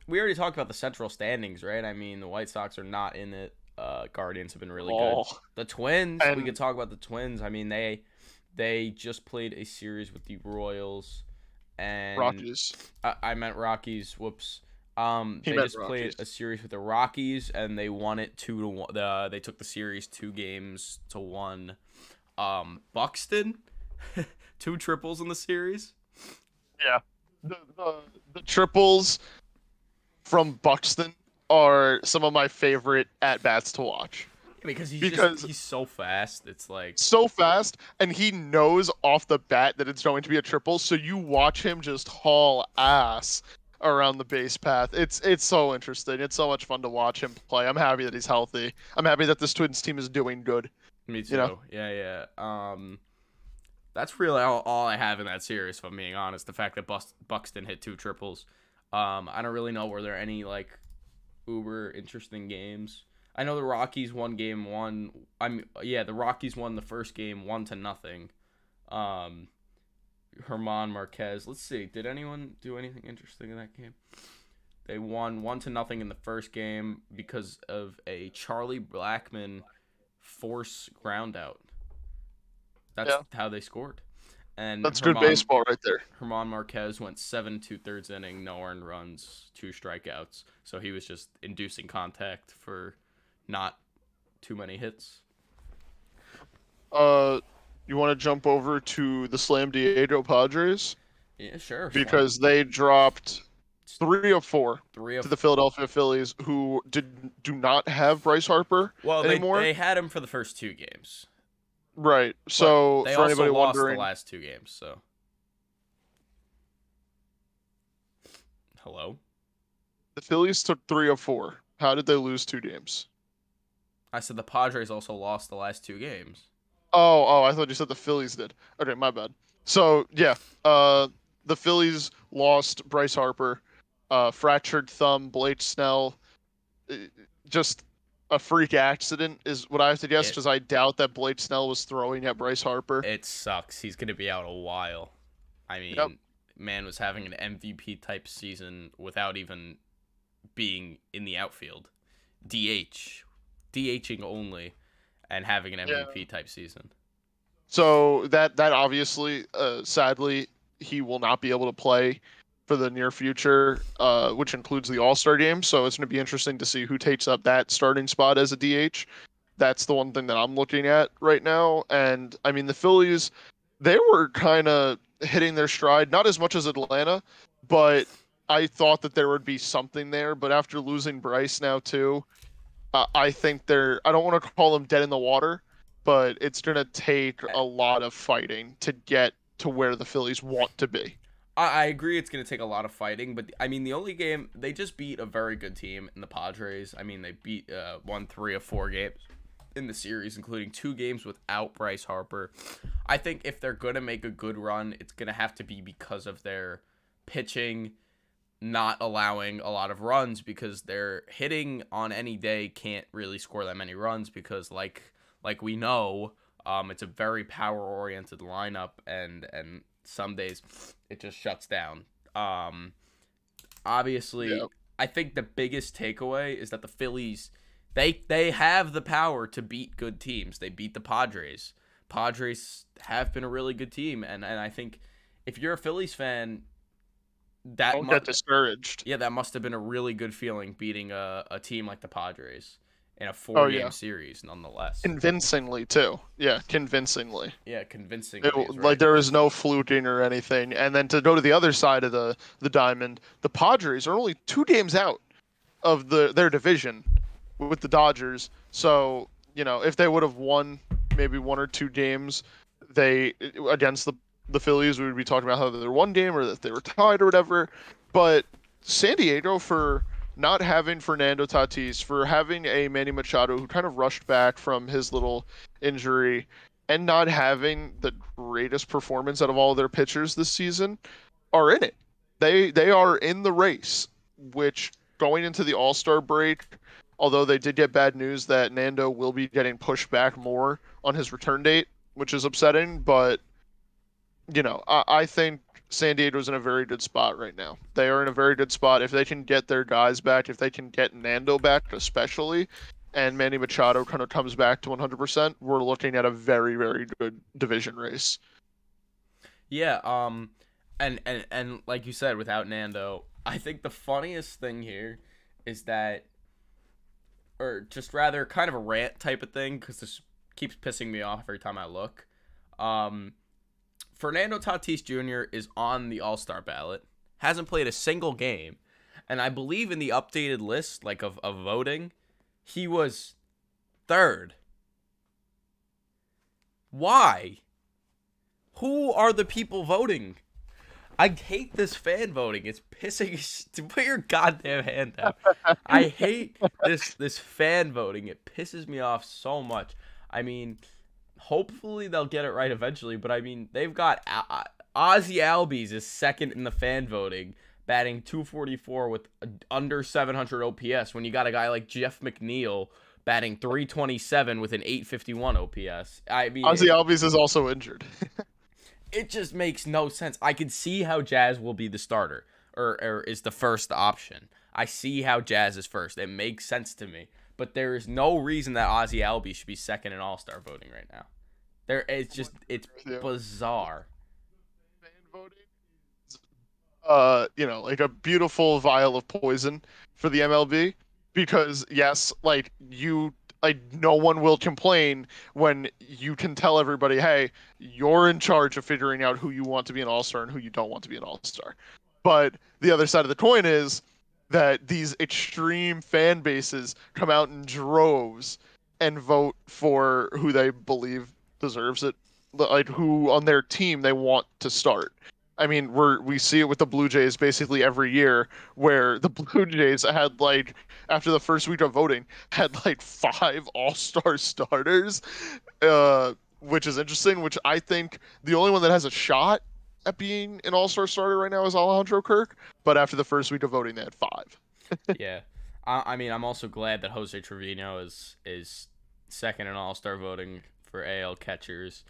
we already talked about the Central standings, right? I mean, the White Sox are not in it. Guardians have been really good. The Twins, we could talk about the Twins. I mean, they just played a series with the Royals and Rockies. I meant Rockies. Whoops. They just played a series with the Rockies and they won it 2-1. They took the series 2-1. Buxton, 2 triples in the series. Yeah, the triples from Buxton are some of my favorite at bats to watch. Because he's so fast. It's like so fast, and he knows off the bat that it's going to be a triple. So you watch him just haul ass around the base path. It's so interesting. It's so much fun to watch him play. I'm happy that he's healthy. I'm happy that this Twins team is doing good. Me too. Yeah. That's really all I have in that series, if I'm being honest. The fact that Buxton hit 2 triples. I don't really know were there any like uber interesting games. I know the Rockies won game 1. The Rockies won the first game 1-0. German Marquez. Let's see. Did anyone do anything interesting in that game? They won 1-0 in the first game because of a Charlie Blackmon force ground out. That's how they scored. And that's good baseball right there. German Marquez went 7 2/3 inning, no earned runs, 2 strikeouts. So he was just inducing contact for not too many hits. You want to jump over to the Slam Diego Padres? Yeah, sure. Because they dropped 3 of 4 to the Philadelphia Phillies, who do not have Bryce Harper anymore. They had him for the first 2 games. Right. So they for also anybody lost wondering, the last 2 games. So, hello. The Phillies took 3 of 4. How did they lose 2 games? I said the Padres also lost the last 2 games. Oh, I thought you said the Phillies did. Okay, my bad. So yeah, the Phillies lost Bryce Harper, fractured thumb, Blake Snell, just a freak accident is what I have to guess, because I doubt that Blake Snell was throwing at Bryce Harper. It sucks. He's gonna be out a while. I mean, man was having an MVP type season without even being in the outfield, DHing only. And having an MVP type season. So that obviously, sadly, he will not be able to play for the near future, which includes the All-Star game. So it's going to be interesting to see who takes up that starting spot as a DH. That's the one thing that I'm looking at right now. And I mean, the Phillies, they were kind of hitting their stride, not as much as Atlanta, but I thought that there would be something there. But after losing Bryce now too, I think I don't want to call them dead in the water, but it's going to take a lot of fighting to get to where the Phillies want to be. I agree it's going to take a lot of fighting, but I mean, the only game, they just beat a very good team in the Padres. I mean, they won 3 of 4 games in the series, including 2 games without Bryce Harper. I think if they're going to make a good run, it's going to have to be because of their pitching, not allowing a lot of runs because their hitting on any day can't really score that many runs because like we know, it's a very power oriented lineup and some days it just shuts down. Obviously, Yeah. I think the biggest takeaway is that the Phillies, they have the power to beat good teams. They beat the Padres. Padres have been a really good team, and I think if you're a Phillies fan, Don't get discouraged. yeah, that must have been a really good feeling beating a team like the Padres in a Oh four-game yeah, series, nonetheless. convincingly too. Yeah, convincingly. Yeah, convincingly is Like right. there was no fluking or anything. And then to go to the other side of the diamond, the Padres are only 2 games out of their division with the Dodgers. So if they would have won maybe 1 or 2 games, they against the Phillies, we would be talking about how they're 1 game or that they were tied or whatever. But San Diego, for not having Fernando Tatis, for having a Manny Machado who kind of rushed back from his little injury, and not having the greatest performance out of all of their pitchers this season, are in it. They are in the race, which going into the All-Star break, although they did get bad news that Nando will be getting pushed back more on his return date, which is upsetting, but I think San Diego's in a very good spot right now. They are in a very good spot. If they can get their guys back, if they can get Nando back, especially, and Manny Machado kind of comes back to 100%, we're looking at a very, very good division race. Yeah, and like you said, without Nando, I think the funniest thing here is that, or just rather kind of a rant type of thing, because this keeps pissing me off every time I look. Fernando Tatis Jr. is on the All-Star ballot, hasn't played a single game, and I believe in the updated list, like of voting, he was third. Why? Who are the people voting? I hate this fan voting. It's pissing. To put your goddamn hand down. I hate this fan voting. It pisses me off so much. I mean, hopefully they'll get it right eventually. But I mean, they've got Ozzy Albies is second in the fan voting, batting .244 with under 700 OPS. When you got a guy like Jeff McNeil batting .327 with an .851 OPS. I mean, Ozzy Albies is also injured. it just makes no sense. I can see how Jazz will be the starter or is the first option. I see how Jazz is first. It makes sense to me. But there is no reason that Ozzy Albies should be second in All-Star voting right now. It's bizarre. Fan voting is, like a beautiful vial of poison for the MLB, because yes, like no one will complain when you can tell everybody, hey, you're in charge of figuring out who you want to be an all-star and who you don't want to be an all-star. But the other side of the coin is that these extreme fan bases come out in droves and vote for who they believe deserves it, like who on their team they want to start. I mean, we see it with the Blue Jays basically every year, where the Blue Jays had after the first week of voting had 5 all-star starters, which is interesting. Which I think the only one that has a shot at being an all-star starter right now is Alejandro Kirk, but after the first week of voting, they had 5. Yeah, I mean, I'm also glad that Jose Trevino is second in all-star voting for AL catchers.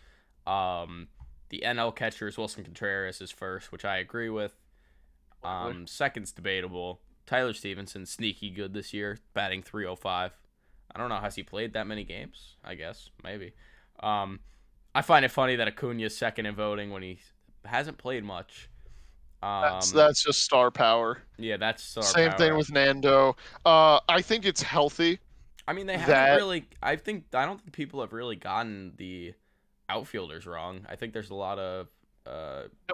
The NL catchers, Wilson Contreras is first, which I agree with. Second's debatable. Tyler Stevenson, sneaky good this year, batting .305. I don't know, has he played that many games? I guess, maybe. I find it funny that Acuna's second in voting when he hasn't played much. That's just star power. Yeah, that's star Same power. thing with Nando. I think it's healthy. I mean, they haven't really. I don't think people have really gotten the outfielders wrong. I think there's a lot of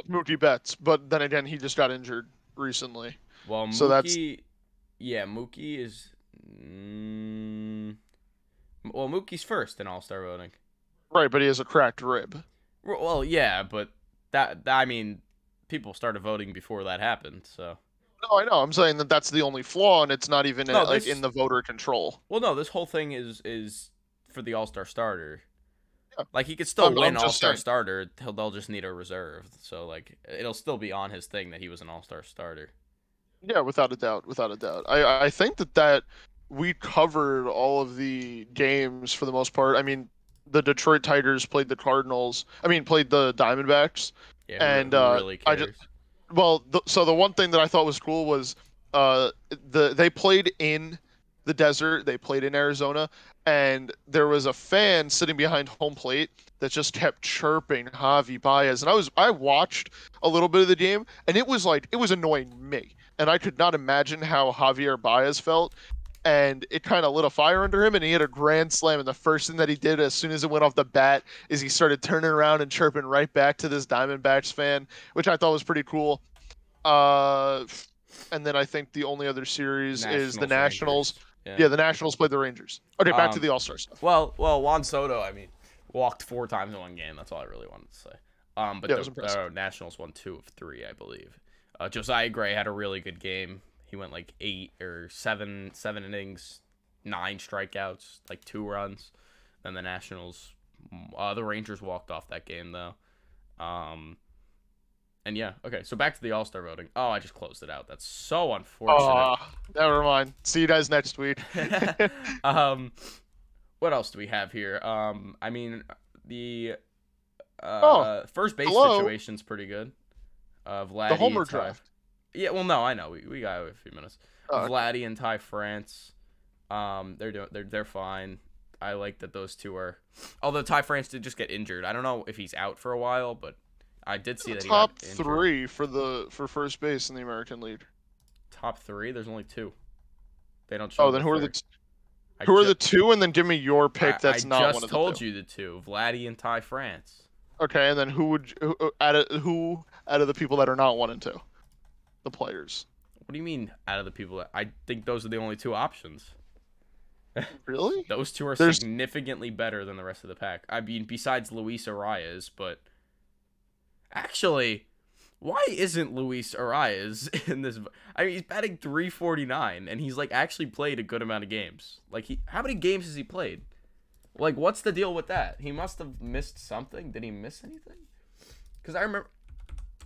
Mookie Betts, but then again, he just got injured recently. Well, Mookie, so that's Mookie is. Well, Mookie's first in All-Star voting. Right, but he has a cracked rib. Well, yeah, but that I mean, people started voting before that happened, so. No, I know. I'm saying that that's the only flaw, and it's not even No, in the voter control. Well, no, this whole thing is for the All-Star starter. Yeah. Like, he could still win I'm All-Star starter. They'll just need a reserve. So, like, it'll still be on his thing that he was an All-Star starter. Yeah, without a doubt, without a doubt. I think that we covered all of the games for the most part. I mean, the Detroit Tigers played the Cardinals. I mean, played the Diamondbacks, Yeah, and who really I just cares? so the one thing that I thought was cool was they played in the desert, they played in Arizona, and there was a fan sitting behind home plate that just kept chirping Javi Baez, and I watched a little bit of the game, and it was like it was annoying me, and I could not imagine how Javier Baez felt. And it kind of lit a fire under him, and he had a grand slam. And the first thing that he did as soon as it went off the bat is he started turning around and chirping right back to this Diamondbacks fan, which I thought was pretty cool. Uh, and then I think the only other series is the Nationals, Nationals. Rangers. Yeah. Yeah, the Nationals played the Rangers. Okay, back to Um. the All Star stuff. Well, Juan Soto. I mean, walked 4 times in one game. That's all I really wanted to say. But Yeah, it the was impressive. Nationals won 2 of 3, I believe. Josiah Gray had a really good game. He went like 8 or 7 innings, 9 strikeouts, like 2 runs. Then the Nationals, the Rangers walked off that game though. Um, and yeah, okay. So back to the All Star voting. Oh, I just closed it out. That's so unfortunate. Never mind. See you guys next week. um, what else do we have here? I mean, the Oh, first base hello. situation's pretty good. The Vladdy Homer and Ty. draft. Yeah, well, no, I know. We got a few minutes. Okay. Vladdy and Ty France. They're fine. I like that those two are. Although Ty France did just get injured. I don't know if he's out for a while, but I did see that he got Top injured. three for first base in the American League. Top three. There's only two. They don't show Oh, then the third. I who are just the two? And then give me your pick. I That's not one just of the told two. you the two. Vladdy and Ty France. Okay, and then who out of the people that are not 1 and 2, the players? What do you mean out of the people that I think those are the only two options? Really? Those two are There's significantly better than the rest of the pack. I mean, besides Luis Arias, but actually, why isn't Luis Arias in this? I mean, he's batting 349, and he's like actually played a good amount of games. Like, how many games has he played? Like, what's the deal with that? He must have missed something. Did he miss anything? Because I remember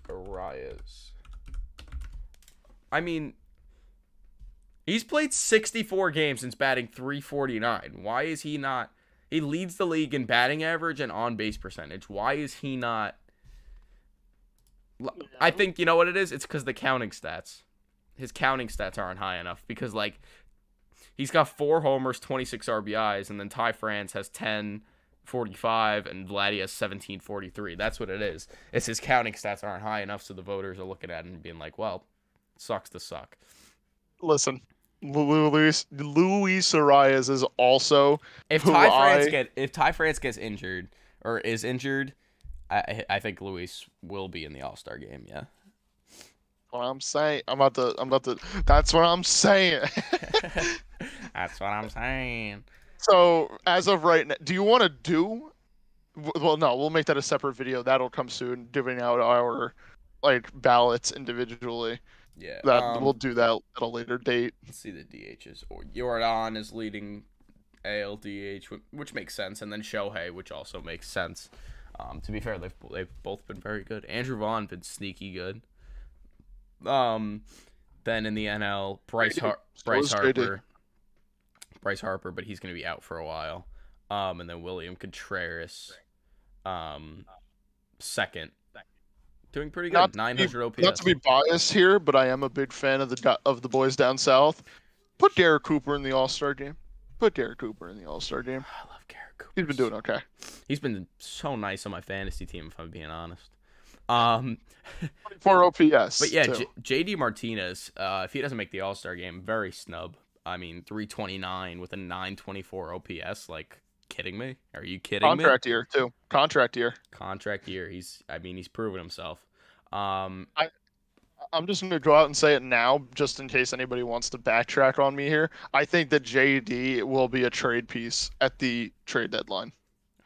Arias. I mean, he's played 64 games since batting 349. Why is he not? He leads the league in batting average and on base percentage. Why is he not? I think you know what it is. It's because the counting stats. His counting stats aren't high enough because like he's got 4 homers, 26 RBIs, and then Ty France has 10, 45, and Vladdy has 17, 43. That's what it is. It's his counting stats aren't high enough, so the voters are looking at it and being like, well, it sucks to suck. listen. Luis Arias is also who I If Ty France gets injured or is injured, I think Luis will be in the All Star game. Yeah. what I'm saying. I'm about to. That's what I'm saying. That's what I'm saying. So as of right now, do you want to do? Well, no, we'll make that a separate video. That'll come soon, giving out our like ballots individually. Yeah. That we'll do that at a later date. Let's see the DHs. Or Jordan is leading ALDH, which makes sense, and then Shohei, which also makes sense. To be fair, they've both been very good. Andrew Vaughn been sneaky good. Then in the NL, Bryce Harper. Bryce Harper, but he's going to be out for a while. And then William Contreras, second, doing pretty good. 900 OPS. Not to be biased here, but I am a big fan of the boys down south. Put Derek Cooper in the All Star game. Put Derek Cooper in the All Star game. I love Garrett Cooper. He's been doing okay. He's been so nice on my fantasy team, if I'm being honest. 24 OPS. But yeah, too. JD Martinez, if he doesn't make the All Star game, very snub. I mean, 329 with a 924 OPS. Like, kidding me? Are you kidding me? Contract year too. Contract year. Contract year. He's proven himself. I'm just going to go out and say it now, just in case anybody wants to backtrack on me here. I think that JD will be a trade piece at the trade deadline.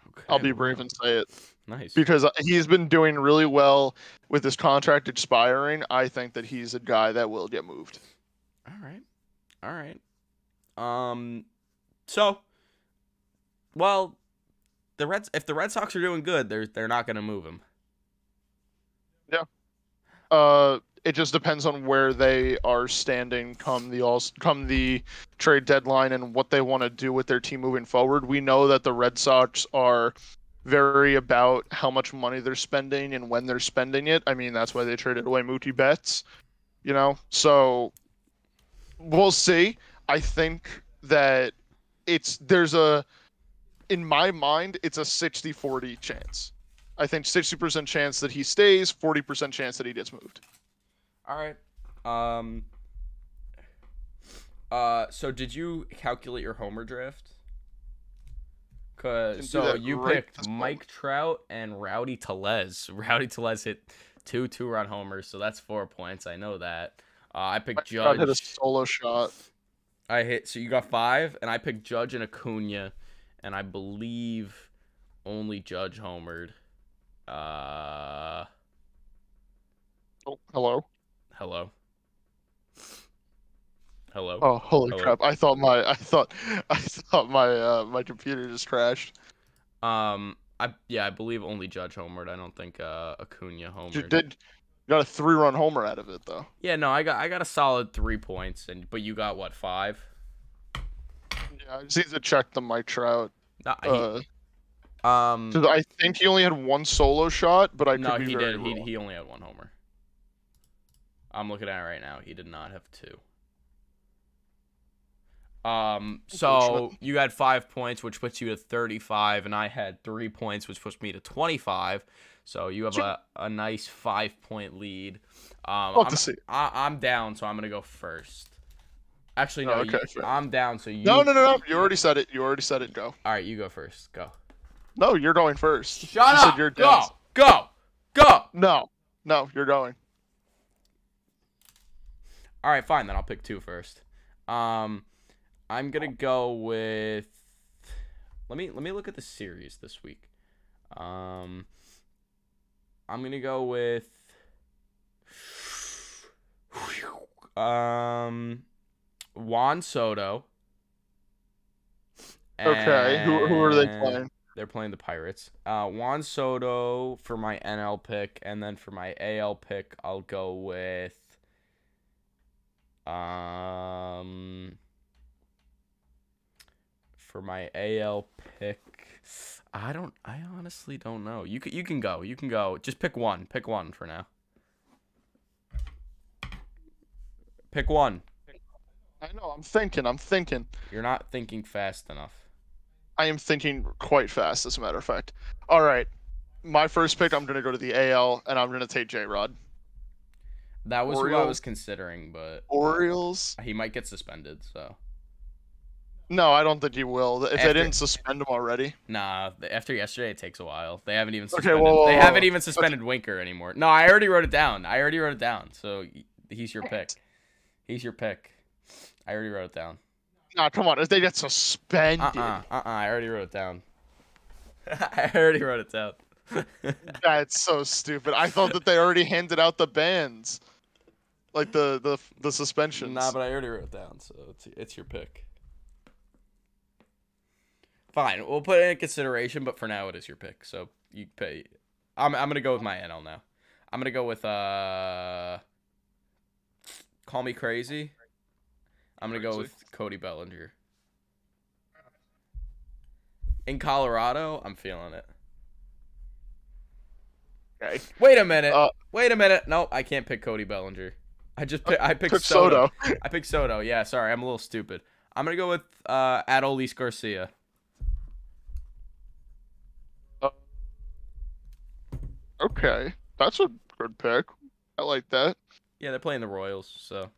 Okay, I'll be brave and say it nice. because he's been doing really well with his contract expiring. I think that he's a guy that will get moved. All right. So, well, if the Red Sox are doing good, they're not going to move him. Yeah. It just depends on where they are standing come the trade deadline and what they want to do with their team moving forward. We know that the Red Sox are very about how much money they're spending and when they're spending it. I mean, that's why they traded away Mookie Betts, So we'll see. I think that in my mind, it's a 60-40 chance. I think 60% chance that he stays, 40% chance that he gets moved. All right. So did you calculate your homer draft? So you picked Mike Trout and Rowdy Tellez. Rowdy Tellez hit 2 2-run homers, so that's 4 points. I know that. I picked Judge. Hit a solo shot. So you got 5, and I picked Judge and Acuna, and I believe only Judge homered. Oh, hello. Hello. Oh, holy crap! I thought my computer just crashed. I believe only Judge homered. I don't think Acuna homered. You got a 3-run homer out of it though. Yeah, no, I got a solid 3 points, but you got what, 5? Yeah, I just need to check the Mike Trout. I think he only had 1 solo shot, but no, he did. He only had 1 homer. I'm looking at it right now. He did not have 2. So you had 5 points, which puts you to 35, and I had 3 points, which puts me to 25. So you have a nice 5-point lead. I'm down, so I'm gonna go first. Actually, no, I'm down, so you. No. You already said it. Go. All right, you go first. Go. No, you're going first. Shut up. You're Go. No, you're going. All right, fine. Then I'll pick 2 first. I'm gonna go with. Let me look at the series this week. I'm gonna go with. Juan Soto. Okay, who are they playing? They're playing the Pirates. Juan Soto for my NL pick, and then for my AL pick, I'll go with. For my AL pick, I honestly don't know. You can go. Just pick one. Pick one for now. Pick one. I know. I'm thinking. You're not thinking fast enough. I am thinking quite fast, as a matter of fact. All right. My first pick, I'm going to go to the AL, and I'm going to take J-Rod. That was what I was considering, but... Orioles? He might get suspended, so... No, I don't think he will. If they didn't suspend him already. Nah, after yesterday, it takes a while. They haven't even suspended, suspended Winker anymore. No, I already wrote it down. So he's your pick. He's your pick. I already wrote it down. Nah, come on. If they get suspended. I already wrote it down. That's so stupid. I thought that they already handed out the bans. Like the suspensions. Nah, but I already wrote it down, so it's your pick. Fine, we'll put it in consideration, but for now it is your pick. So you pay. I'm gonna go with my NL now. I'm gonna go with Call Me Crazy. I'm gonna go with Cody Bellinger. In Colorado, I'm feeling it. Okay. Wait a minute. No, I can't pick Cody Bellinger. I picked Soto. I picked Soto. Yeah, sorry, I'm a little stupid. I'm gonna go with Adolis Garcia. Okay, that's a good pick. I like that. Yeah, they're playing the Royals, so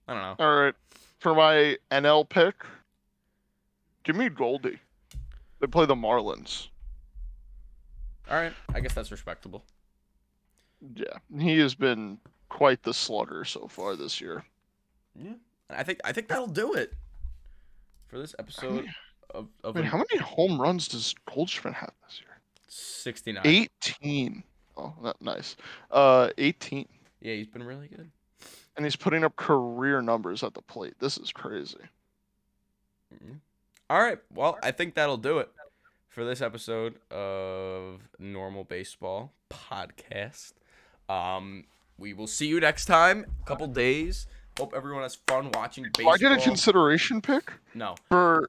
I don't know. All right, for my NL pick, give me Goldie. They play the Marlins. All right, I guess that's respectable. Yeah, he has been quite the slugger so far this year. Yeah, I think that'll do it for this episode of. How many home runs does Goldschmidt have this year? 69. 18. Oh, nice. 18. Yeah, he's been really good. And he's putting up career numbers at the plate. This is crazy. Mm-hmm. All right. Well, I think that'll do it for this episode of Normal Baseball Podcast. we will see you next time. A couple days. Hope everyone has fun watching baseball. Do I get a consideration pick? No. For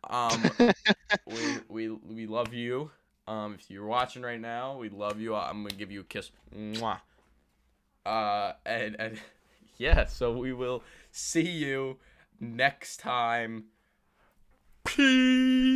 we love you. If you're watching right now, we love you. I'm gonna give you a kiss. Mwah. And yeah, so we will see you next time. Peace.